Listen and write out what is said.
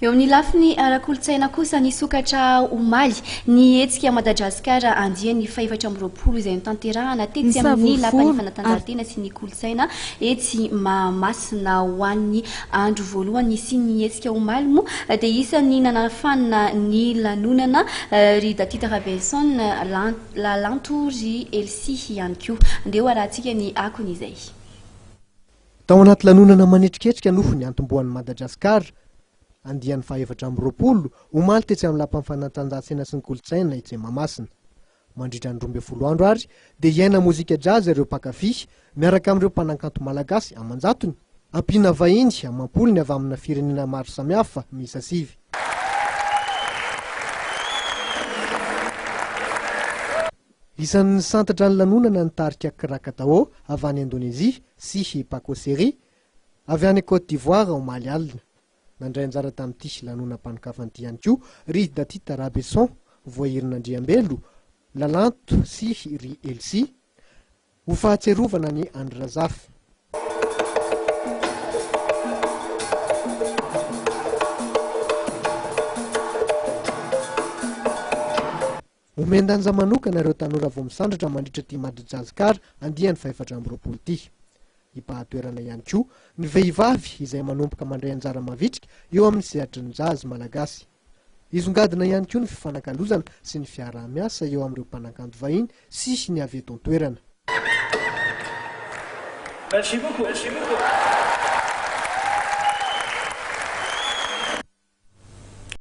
Eo amin'ny lafiny ara-kolotsaina kosa Nisokatra omaly ny hetsika Madajazzcar andiany faefatra amby roapolo izay nitanterahana tetsy amin'ny lapan'ny fanatanjahantena sy ny kolotsaina etsy Mahamasina ho an'ny andro voalohany sy ny hetsika omaly moa dia isan'ny nanafanina ny lanonana ry datita Rabeson lalanto ry elsi ihany koa andeo arahantsika ny akony izay. Tao anaty lanonana manetriketrika noho ny antomboan'ny Madajazzcar andiany faefatra amby roapolo omaly tetsy amin'ny lapan'ny fanatanjahantena sy ny kolotsaina etsy Mahamasina. Mandritra ny 12 andro ary dia iaina mozika jazz ireo mpakafy miaraka amin'ireo mpanakanto malagasy amanjatony ampiana vahiny amam-polony avy amina firenena maro samihafa miisa 7. Isan'ny santatra ny lanonana ny tarika Krakatau avy any Indonezia sy Paco Sery avy any Côte d'Ivoire omaly alina. Nandray anjara tamin'ity lanonam-panokafana ihany koa ry datita Rabeson voahirina andriambelo lalanto sy ry elsi ho fahatserovana ny andrazafy. Omendanja manokana ireo tanora vao misandratra mandritra ty Madajazzcar andiany faefatra amby roapolo ty. Ipahatoerana ihany koa ny vehivavy izay manomboka mandray anjara mavitrika eo amin'ny sehatry ny jazz malagasy. Isongadina ihany koa ny fifanakalozana sy ny fiarah-miasa eo amin'ireo mpanakanto vahiny sy ny avy eto an-toerana. Merci beaucoup.